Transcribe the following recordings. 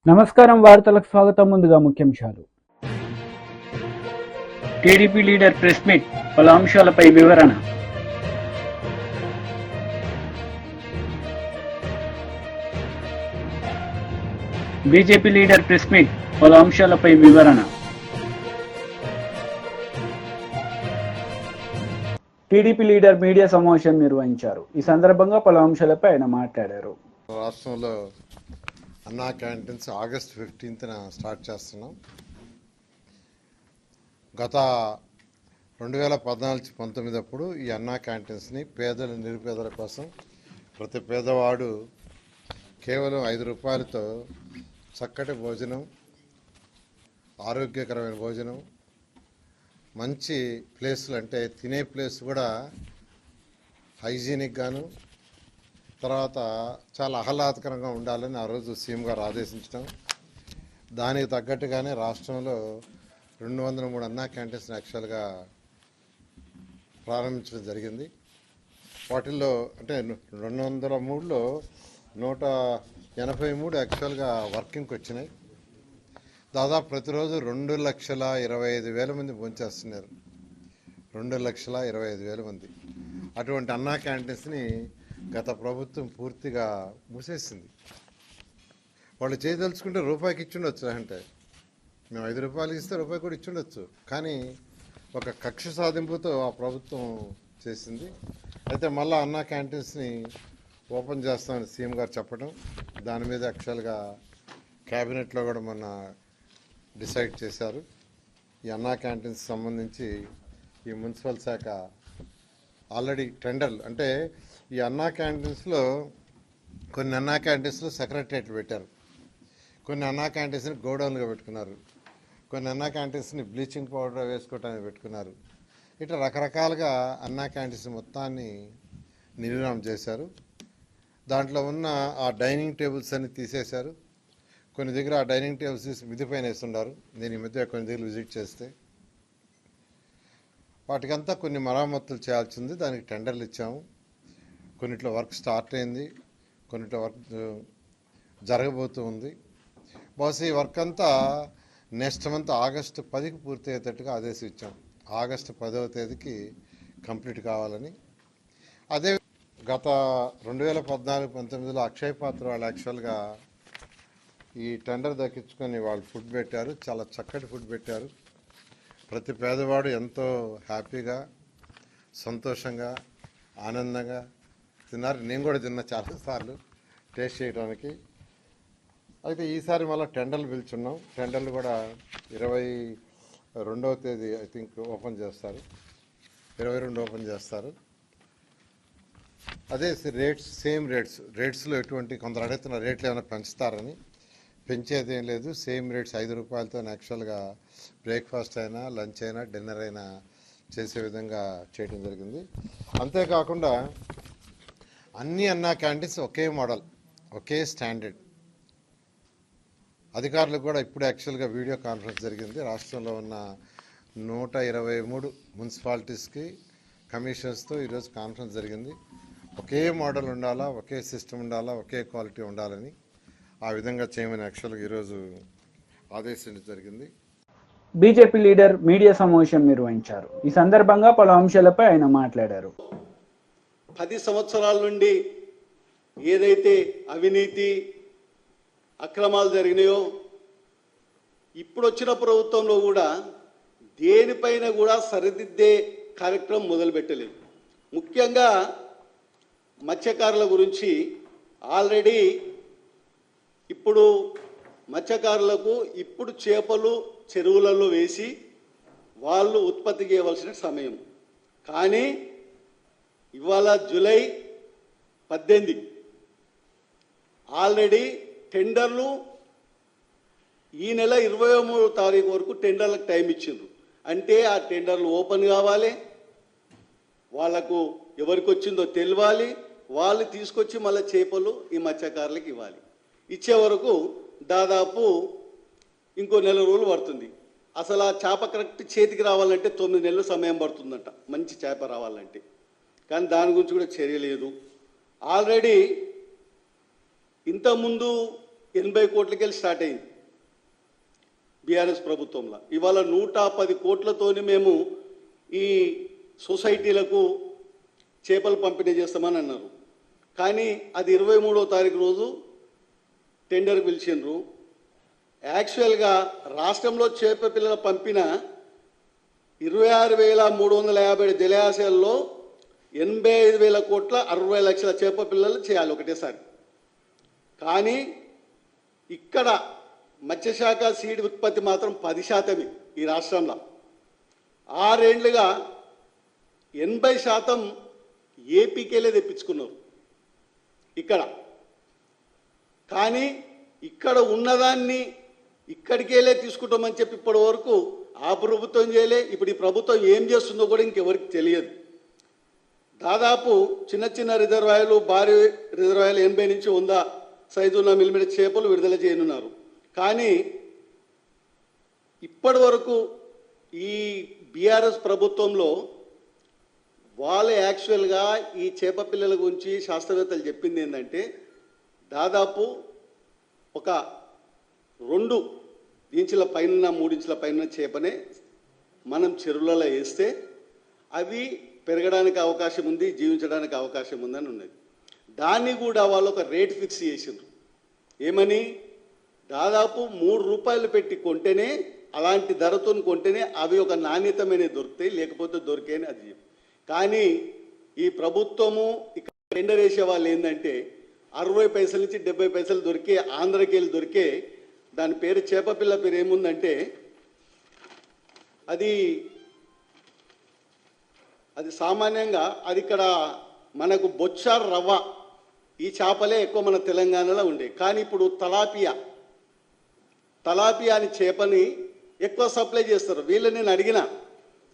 నమస్కారం వార్తలకు స్వాగతం. ముందుగా ముఖ్యాంశాలు. టీడీపీ లీడర్ ప్రెస్ మీట్, పలు అంశాలపై వివరణ. బీజేపీ లీడర్ ప్రెస్ మీట్, పలు అంశాలపై వివరణ. టీడీపీ లీడర్ మీడియా సమావేశం నిర్వహించారు. ఈ సందర్భంగా పలు అంశాలపై ఆయన మాట్లాడారు. రాష్ట్రంలో అన్నా క్యాంటీన్స్ ఆగస్ట్ 15న స్టార్ట్ చేస్తున్నాం. గత 2014-19 అప్పుడు ఈ అన్నా క్యాంటీన్స్ని పేదల నిరుపేదల కోసం ప్రతి పేదవాడు కేవలం 5 రూపాయలతో చక్కటి భోజనం, ఆరోగ్యకరమైన భోజనం, మంచి ప్లేసులు అంటే తినే ప్లేస్ కూడా హైజీనిక్ గాను, తర్వాత చాలా ఆహ్లాదకరంగా ఉండాలని ఆ రోజు సీఎం గారు ఆదేశించడం, దానికి తగ్గట్టుగానే రాష్ట్రంలో 203 అన్నా క్యాంటీన్స్ యాక్చువల్గా ప్రారంభించడం జరిగింది. వాటిల్లో అంటే 203లో 183 యాక్చువల్గా వర్కింగ్కి వచ్చినాయి. దాదాపు ప్రతిరోజు 2,25,000 మంది భోంచేస్తున్నారు. 2,25,000 మంది. అటువంటి అన్నా క్యాంటీన్స్ని గత ప్రభుత్వం పూర్తిగా మూసేసింది. వాళ్ళు చేయదలుచుకుంటే రూపాయికి ఇచ్చుండొచ్చు, అంటే మేము 5 రూపాయలు ఇస్తే రూపాయి కూడా ఇచ్చుండొచ్చు, కానీ ఒక కక్ష సాధింపుతో ఆ ప్రభుత్వం చేసింది. అయితే మళ్ళీ అన్నా క్యాంటీన్స్ని ఓపెన్ చేస్తామని సీఎం గారు చెప్పడం, దాని మీద యాక్చువల్గా క్యాబినెట్లో కూడా మొన్న డిసైడ్ చేశారు. ఈ అన్నా క్యాంటీన్స్ సంబంధించి ఈ మున్సిపల్ శాఖ ఆల్రెడీ టెండర్లు, అంటే ఈ అన్నా క్యాంటీన్స్లో కొన్ని అన్నా క్యాంటీన్స్లో సెక్రటరియట్ పెట్టారు, కొన్ని అన్నా క్యాంటీన్స్ని గోడౌన్గా పెట్టుకున్నారు, కొన్ని అన్నా క్యాంటీన్స్ని బ్లీచింగ్ పౌడర్ వేసుకోవటానికి పెట్టుకున్నారు. ఇట్లా రకరకాలుగా అన్నా క్యాంటీన్స్ మొత్తాన్ని నిర్వహణ చేశారు. దాంట్లో ఉన్న ఆ డైనింగ్ టేబుల్స్ అన్ని తీసేశారు. కొన్ని దగ్గర ఆ డైనింగ్ టేబుల్స్ తీసి మిద్ది పైన వేస్తున్నారు. నేను ఈ మధ్య కొన్ని దగ్గర విజిట్ చేస్తే వాటికంతా కొన్ని మరామతులు చేయాల్సింది. దానికి టెండర్లు ఇచ్చాము. కొన్నిట్లో వర్క్ స్టార్ట్ అయింది, కొన్నిట్లో వర్క్ జరగబోతూ ఉంది. బహుశా ఈ వర్క్ అంతా నెక్స్ట్ మంత్ ఆగస్టు 10కి పూర్తి అయ్యేటట్టుగా ఆదేశం ఇచ్చాం. ఆగస్టు 10వ తేదీకి కంప్లీట్ కావాలని. అదే గత 2014-19లో అక్షయ్ పాత్ర వాళ్ళు యాక్చువల్గా ఈ టెండర్ దక్కించుకొని వాళ్ళు ఫుడ్ పెట్టారు. చాలా చక్కటి ఫుడ్ పెట్టారు. ప్రతి పేదవాడు ఎంతో హ్యాపీగా, సంతోషంగా, ఆనందంగా తిన్నారు. నేను కూడా తిన్నా చాలాసార్లు టేస్ట్ చేయడానికి. అయితే ఈసారి మళ్ళీ టెండర్లు పిలుచున్నాం. టెండర్లు కూడా 22వ తేదీ ఐ థింక్ ఓపెన్ చేస్తారు, 22 ఓపెన్ చేస్తారు. అదే రేట్స్ సేమ్ రేట్స్లో ఎటువంటి కొందరు అడుగుతున్న రేట్లు ఏమైనా పెంచుతారని. పెంచేది ఏం లేదు, సేమ్ రేట్స్ 5 రూపాయలతో యాక్చువల్గా బ్రేక్ఫాస్ట్ అయినా, లంచ్ అయినా, డిన్నర్ అయినా చేసే విధంగా చేయడం జరిగింది. అంతేకాకుండా అన్ని అన్నా క్యాంటీన్స్ ఒకే మోడల్, ఒకే స్టాండర్డ్. అధికారులకు కూడా ఇప్పుడు యాక్చువల్గా వీడియో కాన్ఫరెన్స్ జరిగింది. రాష్ట్రంలో ఉన్న 123 మున్సిపాలిటీస్కి కమిషనర్స్తో ఈరోజు కాన్ఫరెన్స్ జరిగింది. ఒకే మోడల్ ఉండాలా, ఒకే సిస్టమ్ ఉండాలా, ఒకే క్వాలిటీ ఉండాలని ఆ విధంగా చేయమని యాక్చువల్గా ఈరోజు ఆదేశించడం జరిగింది. బీజేపీ లీడర్ మీడియా సమావేశం నిర్వహించారు. ఈ సందర్భంగా పలు అంశాలపై ఆయన మాట్లాడారు. 10 సంవత్సరాల నుండి ఏదైతే అవినీతి అక్రమాలు జరిగినాయో, ఇప్పుడు వచ్చిన ప్రభుత్వంలో కూడా దేనిపైన కూడా సరిదిద్దే కార్యక్రమం మొదలుపెట్టలేదు. ముఖ్యంగా మత్స్యకారుల గురించి ఆల్రెడీ ఇప్పుడు మత్స్యకారులకు ఇప్పుడు చేపలు చెరువులలో వేసి వాళ్ళు ఉత్పత్తి చేయవలసిన సమయం. కానీ ఇవాళ జూలై 18 ఆల్రెడీ టెండర్లు ఈ నెల 23వ తారీఖు వరకు టెండర్లకు టైం ఇచ్చిండ్రు. అంటే ఆ టెండర్లు ఓపెన్ కావాలి, వాళ్లకు ఎవరికి వచ్చిందో తెలియాలి, వాళ్ళు తీసుకొచ్చి మళ్ళీ చేపలు ఈ మత్స్యకారులకు ఇవ్వాలి. ఇచ్చే వరకు దాదాపు ఇంకో నెల రోజులు పడుతుంది. అసలు ఆ చేప కరెక్ట్ చేతికి రావాలంటే 9 నెలలు సమయం పడుతుందంట, మంచి చేప రావాలంటే. కానీ దాని గురించి కూడా చర్య లేదు. ఆల్రెడీ ఇంతకుముందు 80 కోట్లకెళ్ళి స్టార్ట్ అయింది బీఆర్ఎస్ ప్రభుత్వంలో. ఇవాళ 110 కోట్లతోని మేము ఈ సొసైటీలకు చేపలు పంపిణీ చేస్తామని అన్నారు. కానీ అది 23వ తారీఖు రోజు టెండర్ పిలిచిండ్రు. యాక్చువల్గా రాష్ట్రంలో చేప పిల్లల పంపిన 26,357 జలాశయాల్లో 85,000 కోట్ల 60 లక్షల చేప పిల్లలు చేయాలి ఒకటేసారి. కానీ ఇక్కడ మత్స్యశాఖ సీడ్ ఉత్పత్తి మాత్రం 10% ఈ రాష్ట్రంలో. 6 ఏళ్లుగా 80% ఏపీకేలే తెప్పించుకున్నారు ఇక్కడ. కానీ ఇక్కడ ఉన్నదాన్ని ఇక్కడికేలే తీసుకుంటామని చెప్పి ఇప్పటి వరకు ఆ ప్రభుత్వం చేయలే. ఇప్పుడు ఈ ప్రభుత్వం ఏం చేస్తుందో కూడా ఇంకెవరికి తెలియదు. దాదాపు చిన్న చిన్న రిజర్వాయర్లు, భారీ రిజర్వాయర్లు 80 నుంచి 100 సైజు ఉన్న మిల్లిమీటర్ చేపలు విడుదల చేయనున్నారు. కానీ ఇప్పటి వరకు ఈ బీఆర్ఎస్ ప్రభుత్వంలో వాళ్ళు యాక్చువల్గా ఈ చేప పిల్లల గురించి శాస్త్రవేత్తలు చెప్పింది ఏంటంటే దాదాపు ఒక 2 ఇంచుల పైన 3 ఇంచుల పైన చేపనే మనం చెరువులలో వేస్తే అవి పెరగడానికి అవకాశం ఉంది, జీవించడానికి అవకాశం ఉందని ఉన్నది. దాన్ని కూడా వాళ్ళు ఒక రేట్ ఫిక్స్ చేసిండ్రు. ఏమని? దాదాపు 3 రూపాయలు పెట్టి కొంటేనే, అలాంటి ధరతో కొంటేనే అవి ఒక నాణ్యతమైన దొరుకుతాయి, లేకపోతే దొరికేని అది. కానీ ఈ ప్రభుత్వము ఇక్కడ టెండర్ వేసే వాళ్ళు ఏంటంటే 60 పైసల నుంచి 70 పైసలు దొరికే ఆంధ్రకేలు దొరికే దాని పేరు చేప పిల్ల పేరు ఏముందంటే అది సామాన్యంగా అది ఇక్కడ మనకు బొచ్చార్ రవ్వ ఈ చేపలే ఎక్కువ మన తెలంగాణలో ఉండే. కానీ ఇప్పుడు తలాపియా అని చేపని ఎక్కువ సప్లై చేస్తారు. వీళ్ళని నేను అడిగిన,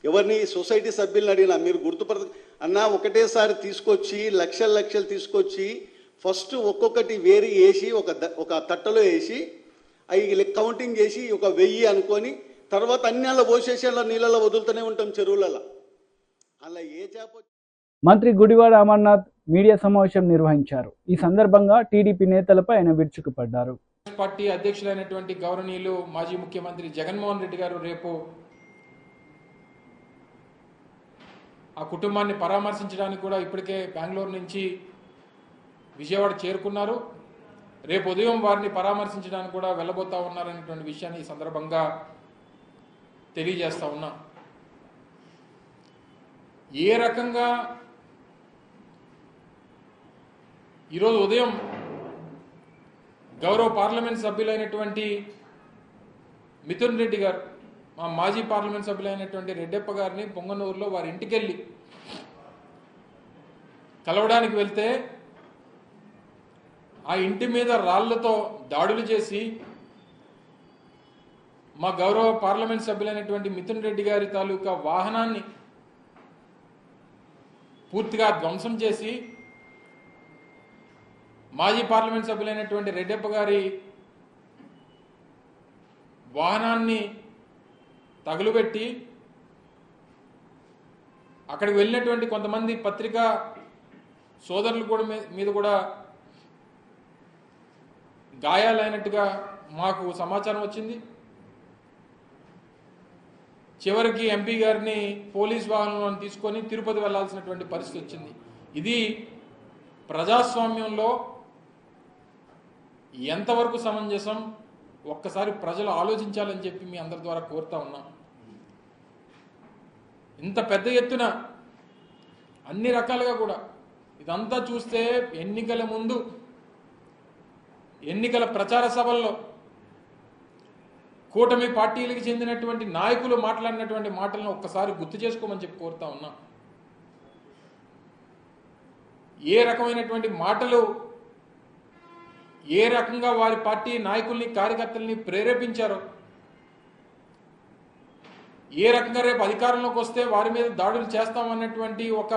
ఎవరిని సొసైటీ సభ్యులను అడిగినా, మీరు అన్నా ఒకటేసారి తీసుకొచ్చి లక్షలు తీసుకొచ్చి ఫస్ట్ ఒక్కొక్కటి వేరి వేసి ఒక తట్టలో వేసి అవి కౌంటింగ్ చేసి ఒక 1000 అనుకొని తర్వాత అన్ని అలా పోసేసి అలా నీళ్ళలో వదులుతూనే ఉంటాం చెరువులలో. అలా ఏ చేప. మంత్రి గుడివాడ అమర్నాథ్ మీడియా సమావేశం నిర్వహించారు. ఈ సందర్భంగా టీడీపీ నేతలపై ఆయన విరుచుకుపడ్డారు. పార్టీ అధ్యక్షులైనటువంటి గౌరవనీయులు మాజీ ముఖ్యమంత్రి జగన్మోహన్ రెడ్డి గారు రేపు ఆ కుటుంబాన్ని పరామర్శించడానికి కూడా ఇప్పటికే బెంగళూరు నుంచి విజయవాడ చేరుకున్నారు. రేపు ఉదయం వారిని పరామర్శించడానికి కూడా వెళ్ళబోతా ఉన్నారనేటువంటి విషయాన్ని ఈ సందర్భంగా తెలియజేస్తా ఉన్నాం. ఏ రకంగా ఈరోజు ఉదయం గౌరవ పార్లమెంట్ సభ్యులైనటువంటి మిథున్ రెడ్డి గారు, మా మాజీ పార్లమెంట్ సభ్యులైనటువంటి రెడ్డప్ప గారిని పొంగనూరులో వారి ఇంటికి వెళ్ళి కలవడానికి వెళ్తే ఆ ఇంటి మీద రాళ్లతో దాడులు చేసి మా గౌరవ పార్లమెంట్ సభ్యులైనటువంటి మిథున్ రెడ్డి గారి తాలూకా వాహనాన్ని పూర్తిగా ధ్వంసం చేసి మాజీ పార్లమెంట్ సభ్యులైనటువంటి రెడ్డప్ప గారి వాహనాన్ని తగులుబెట్టి అక్కడికి వెళ్ళినటువంటి కొంతమంది పత్రికా సోదరులు కూడా మీద కూడా గాయాలైనట్టుగా మాకు సమాచారం వచ్చింది. చివరికి ఎంపీ గారిని పోలీస్ వాహనంలో తీసుకొని తిరుపతి వెళ్లాల్సినటువంటి పరిస్థితి వచ్చింది. ఇది ప్రజాస్వామ్యంలో ఎంతవరకు సమంజసం ఒక్కసారి ప్రజలు ఆలోచించాలని చెప్పి మీ అందరి ద్వారా కోరుతా ఉన్నాం. ఇంత పెద్ద ఎత్తున అన్ని రకాలుగా కూడా ఇదంతా చూస్తే ఎన్నికల ముందు ఎన్నికల ప్రచార సభల్లో కూటమి పార్టీలకు చెందినటువంటి నాయకులు మాట్లాడినటువంటి మాటలను ఒక్కసారి గుర్తు చేసుకోమని చెప్పి కోరుతా ఉన్నాం. ఏ రకమైనటువంటి మాటలు, ఏ రకంగా వారి పార్టీ నాయకుల్ని కార్యకర్తల్ని ప్రేరేపించారో, ఏ రకంగా రేపు అధికారంలోకి వస్తే వారి మీద దాడులు చేస్తామన్నటువంటి ఒక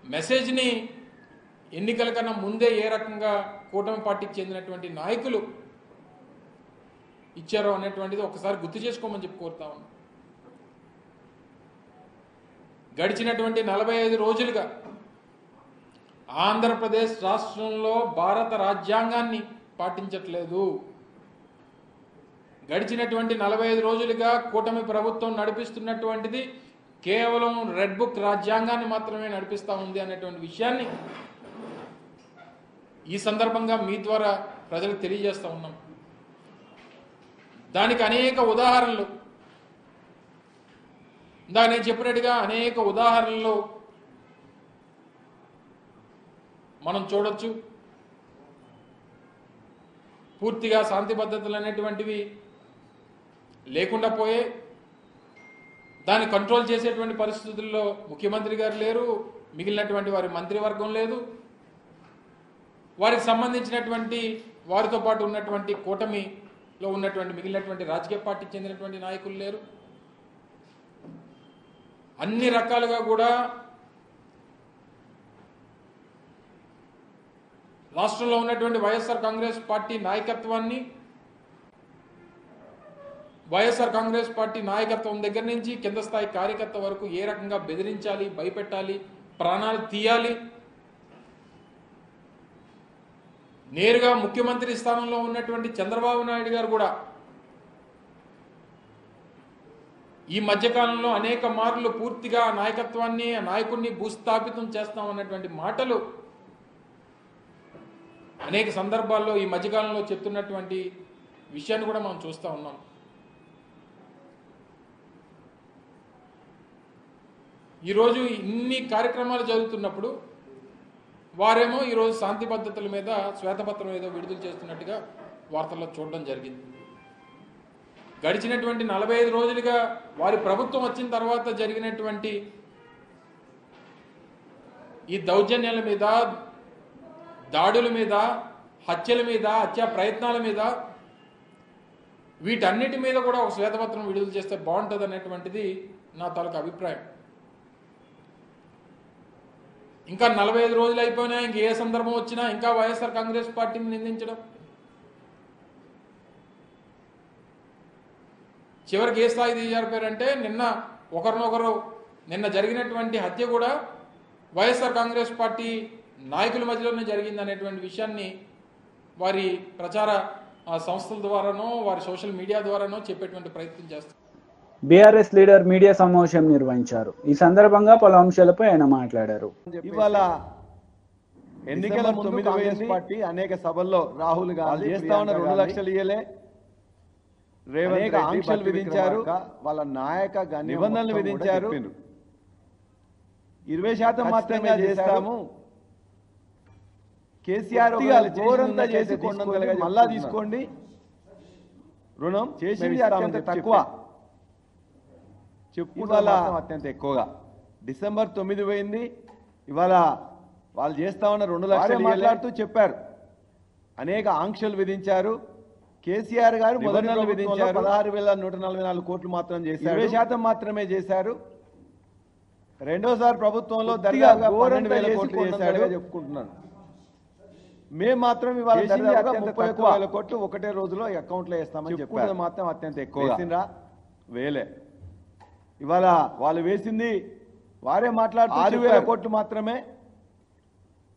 మెసేజ్ని ఎన్నికల కన్నా ముందే ఏ రకంగా కూటమి పార్టీకి చెందినటువంటి నాయకులు ఇచ్చారో అనేటువంటిది ఒకసారి గుర్తు చేసుకోమని చెప్పి కోరుతా ఉన్నాం. గడిచినటువంటి 45 రోజులుగా ఆంధ్రప్రదేశ్ రాష్ట్రంలో భారత రాజ్యాంగాన్ని పాటించట్లేదు. గడిచినటువంటి 45 రోజులుగా కూటమి ప్రభుత్వం నడిపిస్తున్నటువంటిది కేవలం రెడ్ బుక్ రాజ్యాంగాన్ని మాత్రమే నడిపిస్తూ ఉంది అనేటువంటి విషయాన్ని ఈ సందర్భంగా మీ ద్వారా ప్రజలకు తెలియజేస్తూ ఉన్నాం. దానికి అనేక ఉదాహరణలు, ఇందాక నేను చెప్పినట్టుగా అనేక ఉదాహరణలు మనం చూడొచ్చు. పూర్తిగా శాంతి భద్రతలు అనేటువంటివి లేకుండా పోయే, దాన్ని కంట్రోల్ చేసేటువంటి పరిస్థితుల్లో ముఖ్యమంత్రి గారు లేరు, మిగిలినటువంటి వారి మంత్రివర్గం లేదు, వారికి సంబంధించినటువంటి వారితో పాటు ఉన్నటువంటి కూటమిలో ఉన్నటువంటి మిగిలినటువంటి రాజకీయ పార్టీకి చెందినటువంటి నాయకులు లేరు. అన్ని రకాలుగా కూడా రాష్ట్రంలో ఉన్నటువంటి వైఎస్ఆర్ కాంగ్రెస్ పార్టీ నాయకత్వాన్ని, వైఎస్ఆర్ కాంగ్రెస్ పార్టీ నాయకత్వం దగ్గర నుంచి కింద స్థాయి కార్యకర్త వరకు ఏ రకంగా బెదిరించాలి, భయపెట్టాలి, ప్రాణాలు తీయాలి, నేరుగా ముఖ్యమంత్రి స్థానంలో ఉన్నటువంటి చంద్రబాబు నాయుడు గారు కూడా ఈ మధ్యకాలంలో అనేక మార్లు పూర్తిగా నాయకత్వాన్ని, నాయకుడిని భూస్థాపితం చేస్తామన్నటువంటి మాటలు అనేక సందర్భాల్లో ఈ మధ్యకాలంలో చెప్తున్నటువంటి విషయాన్ని కూడా మనం చూస్తూ ఉన్నాం. ఈరోజు ఇన్ని కార్యక్రమాలు జరుగుతున్నప్పుడు వారేమో ఈరోజు శాంతి భద్రతల మీద శ్వేతపత్రం ఏదో విడుదల చేస్తున్నట్టుగా వార్తల్లో చూడడం జరిగింది. గడిచినటువంటి 45 రోజులుగా వారి ప్రభుత్వం వచ్చిన తర్వాత జరిగినటువంటి ఈ దౌర్జన్యాల మీద, దాడుల మీద, హత్యల మీద, హత్యా ప్రయత్నాల మీద, వీటన్నిటి మీద కూడా ఒక శ్వేతపత్రం విడుదల చేస్తే బాగుంటుంది అనేటువంటిది నా తాలూకు అభిప్రాయం. ఇంకా 45 రోజులు అయిపోయినా ఇంక ఏ సందర్భం వచ్చినా ఇంకా వైఎస్ఆర్ కాంగ్రెస్ పార్టీని నిందించడం, చివరికి ఏ స్థాయి దిగజారిపోయారంటే నిన్న జరిగినటువంటి హత్య కూడా వైఎస్ఆర్ కాంగ్రెస్ పార్టీ నాయకుల మధ్యలోనే జరిగింది అనేటువంటి విషయాన్ని వారి ప్రచార సంస్థల ద్వారానో వారి సోషల్ మీడియా ద్వారానో చెప్పేటువంటి ప్రయత్నం చేస్తారు. బీఆర్ఎస్ లీడర్ మీడియా సమావేశం నిర్వహించారు. ఈ సందర్భంగా పలు అంశాలపై ఆయన మాట్లాడారు. ఇవాళ ఎన్నికల ముందు కాంగ్రెస్ పార్టీ అనేక సభల్లో రాహుల్ గాంధీ చేస్తా ఉన్న 2 లక్షలు ఇయ్యలే, రేవంత్ ఆంక్షలు విధించారు, వాళ్ళ నాయక నిబంధనలు విధించారు, 20% మాత్రమే చేస్తాము, కేసీఆర్ ఘోరంతా చేసి మళ్ళా తీసుకోండి, రుణం చేసింది అత్యంత తక్కువ చెప్పుకోవాల అత్యంత ఎక్కువగా. డిసెంబర్ 9 పోయింది, ఇవాళ వాళ్ళు చేస్తా ఉన్న 2 లక్షలు మాట్లాడుతూ చెప్పారు, అనేక ఆంక్షలు విధించారు. కేసీఆర్ గారు మొదటి నెల విధించారు, 16,144 కోట్లు మాత్రం చేశారు, 20% మాత్రమే చేశారు. రెండోసారి ప్రభుత్వంలో దర్యాగా 12,000 కోట్లు చేశాడు చెప్పుకుంటున్నాను. మేము మాత్రం ఇవాళ 30,000 కోట్లు ఒకటే రోజులో అకౌంట్లో వేస్తామని చెప్పారు, మాత్రం అత్యంత ఎక్కువ వేసిండ్రా, వేలే. ఇవాళ వాళ్ళు వేసింది వారే మాట్లాడుతూ 6,000 కోట్లు మాత్రమే,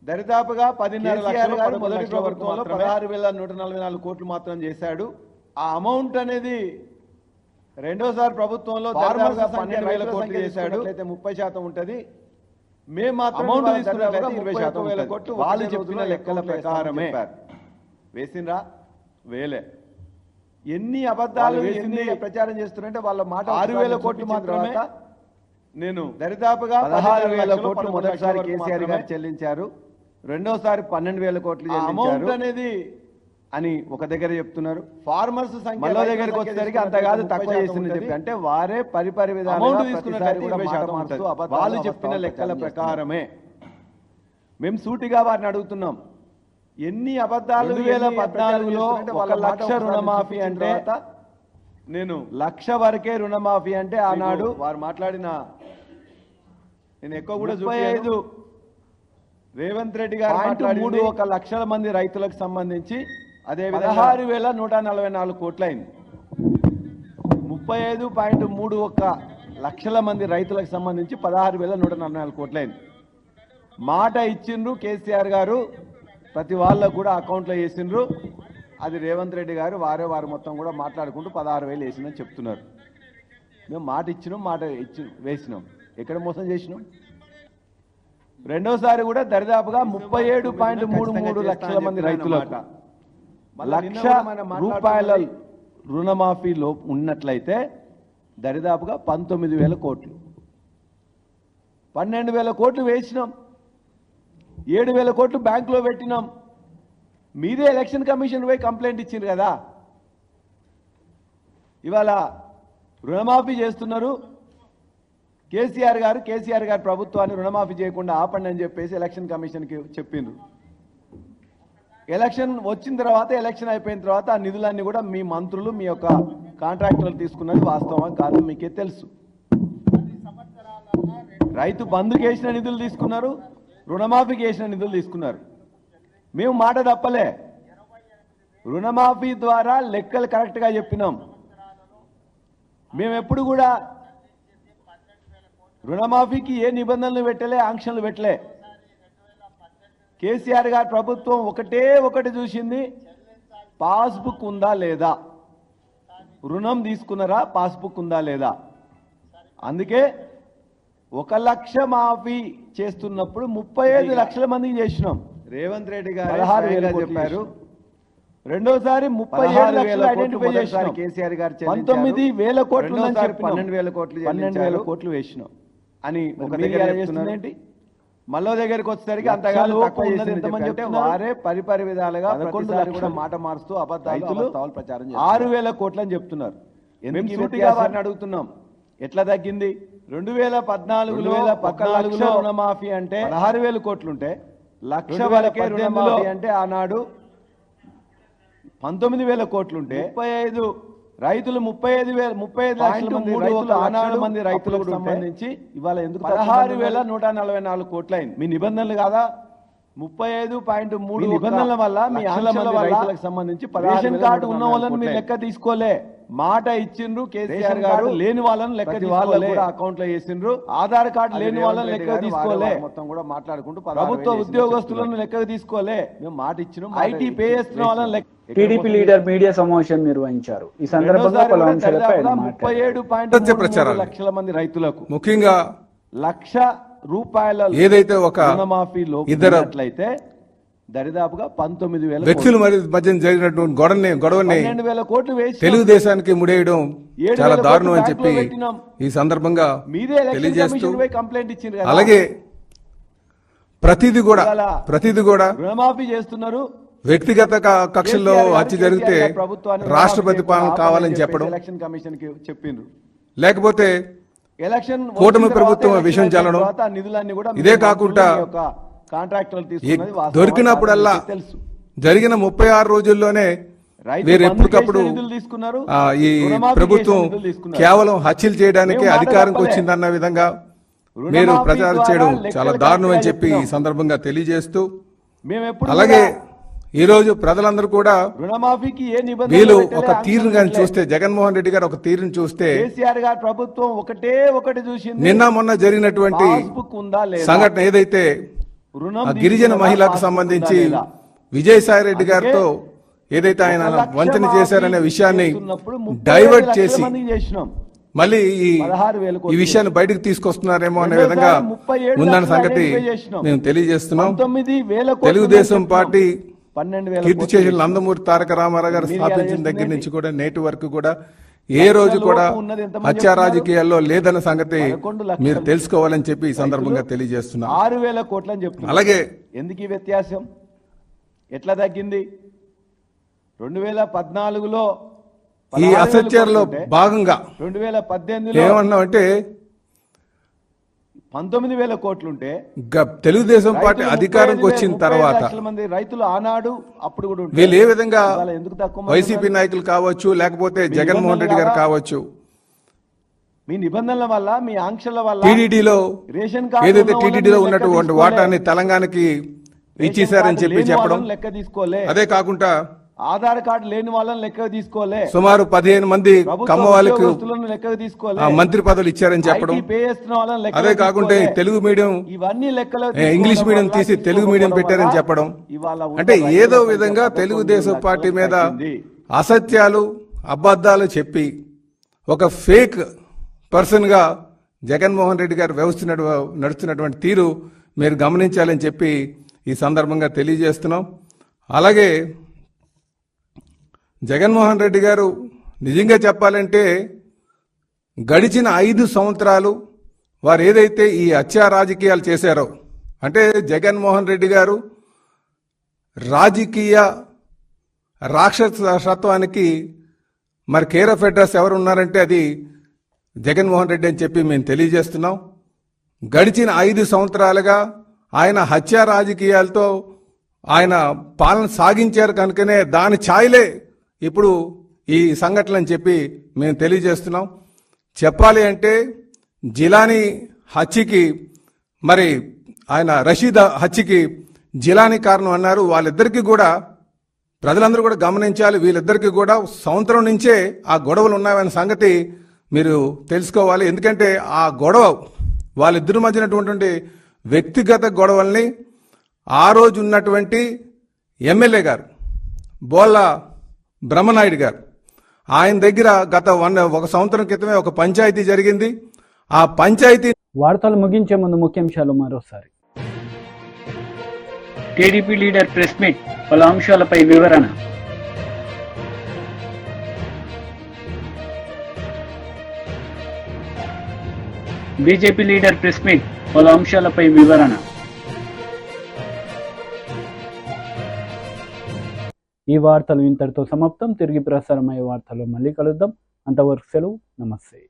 దరిదాపుగా 10,500 లక్షలు మొదటి ప్రభుత్వంలో 16,144 కోట్లు మాత్రం చేశాడు. ఆ అమౌంట్ అనేది రెండోసారి ప్రభుత్వంలో దాదాపుగా 12,000 కోట్లు చేశాడు, అయితే 30% ఉంటుంది. మేము మాత్రం అమౌంట్ తీసుకున్నట్లయితే 20,000 కోట్లు వాళ్ళు చెప్పిన లెక్కల ప్రకారమే వేసిండ్రా, వేలే. ఎన్ని అబద్ధాలు వేసింది ప్రచారం చేస్తున్నారంటే వాళ్ళ మాట 6,000 కోట్లు మాత్రమే. నేను దరిదాపుగా 16,000 కోట్లు మొదటిసారి కేసీఆర్ గారు చెల్లించారు, రెండోసారి 12,000 కోట్లు అమౌంట్ అనేది అని ఒక దగ్గర చెప్తున్నారు. ఫార్మర్స్ సంఖ్య దగ్గరికి వచ్చేసరికి అంత కాదు, తక్కువ చేసింది చెప్పి, అంటే వారే పరిపరి విధాలు తీసుకున్నట్టు వాళ్ళు చెప్పిన లెక్కల ప్రకారమే. మేము సూటిగా వారిని అడుగుతున్నాం, ఎన్ని అబద్ధాలు 2014లో 1 లక్ష రుణమాఫీ అంటే, నేను 1,00,000 వరకే రుణమాఫీ అంటే ఆనాడు వారు మాట్లాడిన, నేను ఎక్కువ కూడా 35 రేవంత్ రెడ్డి గారు 1 లక్షల మంది రైతులకు సంబంధించి అదే 16,144 కోట్లు అయింది. 35.31 లక్షల మంది రైతులకు సంబంధించి 16,144 కోట్లు అయింది. మాట ఇచ్చిండ్రు కేసీఆర్ గారు, ప్రతి వాళ్ళకు కూడా అకౌంట్లో వేసిండ్రు. అది రేవంత్ రెడ్డి గారు వారు మొత్తం కూడా మాట్లాడుకుంటూ 16,000 వేసిందని చెప్తున్నారు. మేము మాట ఇచ్చినాం, వేసినాం. ఎక్కడ మోసం చేసినాం? రెండోసారి కూడా దరిదాపుగా 37.33 లక్షల మంది రైతులకు ₹1,00,000 రుణమాఫీలో ఉన్నట్లయితే దరిదాపుగా 19,000 కోట్లు, 12,000 కోట్లు వేసినాం, 7,000 కోట్లు బ్యాంకులో పెట్టినాం. మీరే ఎలక్షన్ కమిషన్ పోయి కంప్లైంట్ ఇచ్చిండ్రు కదా. ఇవాళ రుణమాఫీ చేస్తున్నారు. కేసీఆర్ గారు ప్రభుత్వాన్ని రుణమాఫీ చేయకుండా ఆపండి అని చెప్పేసి ఎలక్షన్ కమిషన్కి చెప్పిండ్రు. ఎలక్షన్ వచ్చిన తర్వాత, ఎలక్షన్ అయిపోయిన తర్వాత ఆ నిధులన్నీ కూడా మీ మంత్రులు, మీ యొక్క కాంట్రాక్టర్లు తీసుకున్నది వాస్తవం కాదు మీకే తెలుసు. రైతు బంధుకి వేసిన నిధులు తీసుకున్నారు, రుణమాఫీకి వేసిన నిధులు తీసుకున్నారు. మేము మాట తప్పలే. రుణమాఫీ ద్వారా లెక్కలు కరెక్ట్గా చెప్పినాం. మేము ఎప్పుడు కూడా రుణమాఫీకి ఏ నిబంధనలు పెట్టలే, ఆంక్షలు పెట్టలే. కేసీఆర్ గారి ప్రభుత్వం ఒకటి చూసింది, పాస్బుక్ ఉందా లేదా, రుణం తీసుకున్నారా, పాస్బుక్ ఉందా లేదా. అందుకే 1,00,000 మాఫీ చేస్తున్నప్పుడు 35 లక్షల మందికి చేసినాం. రేవంత్ రెడ్డి గారు 16,000 చెప్పారు. రెండోసారి 37 లక్షలు ఐడెంటిఫై చేసినాం. కేసీఆర్ గారు 19,000 కోట్లు, 12,000 కోట్లు వేసినాం అని ఒక దగ్గర చేస్తుందేంటి. మళ్ళీ దగ్గరికి వచ్చేసరికి అంతగానో తక్కువ చేసింది. వారే పరిపరి విధాలుగా కూడా మాట మారుస్తూ అబద్ధాలు ప్రచారం 6,000 కోట్లు అని చెప్తున్నారు. ఎందుకు సూటిగా వారిని అడుగుతున్నాం, ఎట్లా తగ్గింది? 2014లో రుణమాఫీ అంటే 16,000 కోట్లుంటే, 1,00,000 రుణమాఫీ అంటే ఆనాడు 19,000 కోట్లుంటే, 35 రైతులు 35 లక్షల మంది రైతులు ఆనాడు మంది రైతులకు సంబంధించి ఇవాళ ఎందుకు 16,144 కోట్లు అయింది. మీ నిబంధనలు కాదా? 35.3 నిబంధనల వల్ల మీ ఆంక్షల వల్ల రైతులకు సంబంధించి రేషన్ కార్డు ఉన్న వాళ్ళని మీరు లెక్క తీసుకోలే. మాట ఇచ్చిండ్రు కేసీఆర్ గారు, లేని వాళ్ళని లెక్క తీసుకోలే, అకౌంట్ లో వేసిండ్రు. ఆధార్ కార్డు లేని వాళ్ళని లెక్క తీసుకోలే. మొత్తం కూడా మాట్లాడుకుంటూ ప్రభుత్వ ఉద్యోగస్తులను లెక్క తీసుకోలే. మేము మాట ఇచ్చినాం. ఐటీ పే చేస్తున్న వాళ్ళని లెక్క. టీడీపీ లీడర్ మీడియా సమావేశం నిర్వహించారు. ఈ సందర్భంగా పలు అంశాలపై ఆయన మాట్లాడారు. 37.3 లక్షల మంది రైతులకు ముఖ్యంగా ₹1,00,000 ఏదైతే ఒక రుణమాఫీలో ఇద్దరట్లయితే దరిదాపుగా 19,000 వ్యక్తుల మధ్య జరిగినటువంటి గొడవని 12,000 కోట్లు వేసి తెలుగుదేశానికి ముడేయడం చాలా దారుణం అని చెప్పి ఈ సందర్భంగా తెలియజేస్తూ, కంప్లైంట్ ఇచ్చింది. అలాగే ప్రతిదీ కూడా రుణమాఫీ చేస్తున్నారు. వ్యక్తిగత కక్షల్లో హత్య జరిగితే రాష్ట్రపతి పాలన కావాలని చెప్పడం, ఎలక్షన్ కమిషన్ కి చెప్పిండ్రు. లేకపోతే ఎలక్షన్ కూటమి ప్రభుత్వం విషయం చల్లడం. నిధులన్నీ కూడా ఇదే కాకుండా కాంట్రాక్టర్లు దొరికినప్పుడల్లా జరిగిన 36 రోజుల్లోనే వీరు ఎప్పటికప్పుడు ఈ ప్రభుత్వం కేవలం హత్యలు చేయడానికే అధికారంకి వచ్చిందన్న విధంగా మీరు ప్రచారం చేయడం చాలా దారుణం అని చెప్పి ఈ సందర్భంగా తెలియజేస్తూ, అలాగే ఈ రోజు ప్రజలందరూ కూడా రుణమాఫీకి ఏ వీళ్ళు ఒక తీరును కానీ చూస్తే, జగన్మోహన్ రెడ్డి గారు ఒక తీరును చూస్తే, కేసీఆర్ గారి ప్రభుత్వం ఒకటి చూసింది. నిన్న మొన్న జరిగినటువంటి సంఘటన ఏదైతే గిరిజన మహిళకు సంబంధించి విజయసాయి రెడ్డి గారితో ఏదైతే ఆయన వంచన చేశారనే విషయాన్ని డైవర్ట్ చేసి మళ్ళీ ఈ విషయాన్ని బయటకు తీసుకొస్తున్నారేమో అనే విధంగా ఉందన్న సంగతి మేము తెలియజేస్తున్నాం. తెలుగుదేశం పార్టీ కీర్తి చేసిన నందమూరి తారక రామారావు గారు స్థాపించిన దగ్గర నుంచి కూడా నేటి వరకు కూడా ఏ రోజు కూడా హత్యా రాజకీయాల్లో లేదన్న సంగతి మీరు తెలుసుకోవాలని చెప్పి ఈ సందర్భంగా తెలియజేస్తున్నా. 6,000 కోట్లు అని చెప్తున్నారు. అలాగే ఎందుకు ఈ వ్యత్యాసం, ఎట్లా తగ్గింది? 2014లో ఈ అసత్యాల్లో భాగంగా 2018లో ఏమన్నామంటే 19,000 కోట్లుంటే తెలుగుదేశం పార్టీ అధికారంకి వచ్చిన తర్వాత రైతులు ఆనాడు అప్పుడు కూడా వీళ్ళు ఏ విధంగా వైసీపీ నాయకులు కావచ్చు, లేకపోతే జగన్మోహన్ రెడ్డి గారు కావచ్చు, మీ నిబంధనల వల్ల, మీ ఆంక్షల వల్ల టీడీడీలో ఏదైతే టీడీడీలో ఉన్నటువంటి వాటాన్ని తెలంగాణకి ఇచ్చేశారని చెప్పి చెప్పడం, లెక్క తీసుకోలే. అదే కాకుండా ఆధార్ కార్డు లేని వాళ్ళని లెక్కకు తీసుకోలే, సుమారు 15 మంది కమ్మ వాళ్ళకు ఉద్యోగస్తులను లెక్కకు తీసుకోలే, మంత్రి పదవులు ఇచ్చారని చెప్పడం, IT పే చేస్తున్న వాళ్ళని లెక్కకు అదే కాకుండా తీసుకోలే. తెలుగు మీడియం ఇవన్నీ లెక్కలో ఇంగ్లీష్ మీడియం తీసి తెలుగు మీడియం పెట్టారని చెప్పడం, అంటే ఏదో విధంగా తెలుగుదేశం పార్టీ మీద అసత్యాలు అబద్ధాలు చెప్పి ఒక ఫేక్ పర్సన్ గా జగన్మోహన్ రెడ్డి గారు నడుస్తున్నటువంటి తీరు మీరు గమనించాలని చెప్పి ఈ సందర్భంగా తెలియజేస్తున్నాం. అలాగే జగన్మోహన్ రెడ్డి గారు నిజంగా చెప్పాలంటే గడిచిన 5 సంవత్సరాలు వారు ఏదైతే ఈ హత్యా రాజకీయాలు చేశారో, అంటే జగన్మోహన్ రెడ్డి గారు రాజకీయ రాక్షసత్వానికి మరి కేర్ ఆఫ్ అడ్రస్ ఎవరు ఉన్నారంటే అది జగన్మోహన్ రెడ్డి అని చెప్పి మేము తెలియజేస్తున్నాం. గడిచిన 5 సంవత్సరాలుగా ఆయన హత్యా రాజకీయాలతో ఆయన పాలన సాగించారు కనుకనే దాని ఛాయలే ఇప్పుడు ఈ సంఘటన అని చెప్పి మేము తెలియజేస్తున్నాం. చెప్పాలి అంటే జిలానీ హత్యకి మరి ఆయన రషీద్ హత్యకి జిలానీ కారణం అన్నారు. వాళ్ళిద్దరికీ కూడా ప్రజలందరూ కూడా గమనించాలి. వీళ్ళిద్దరికీ కూడా సంవత్సరం నుంచే ఆ గొడవలు ఉన్నాయనే సంగతి మీరు తెలుసుకోవాలి. ఎందుకంటే ఆ గొడవ వాళ్ళిద్దరి మధ్యనటువంటి వ్యక్తిగత గొడవల్ని ఆ రోజు ఉన్నటువంటి ఎమ్మెల్యే గారు బోళ్ళ బ్రహ్మనాయుడు గారు ఆయన దగ్గర గత 1 సంవత్సరం క్రితమే ఒక పంచాయతీ జరిగింది. ఆ పంచాయతీ వార్తలు ముగించే ముందు ముఖ్యాంశాలు మరోసారి. టీడీపీ లీడర్ ప్రెస్ మీట్, పలు అంశాలపై వివరణ. బీజేపీ లీడర్ ప్రెస్ మీట్, పలు అంశాలపై వివరణ. ఈ వార్తలు ఇంతటితో సమాప్తం. తిరిగి ప్రసారమయ్యే వార్తలు మళ్ళీ కలుద్దాం. అంతవరకు సెలవు. నమస్తే.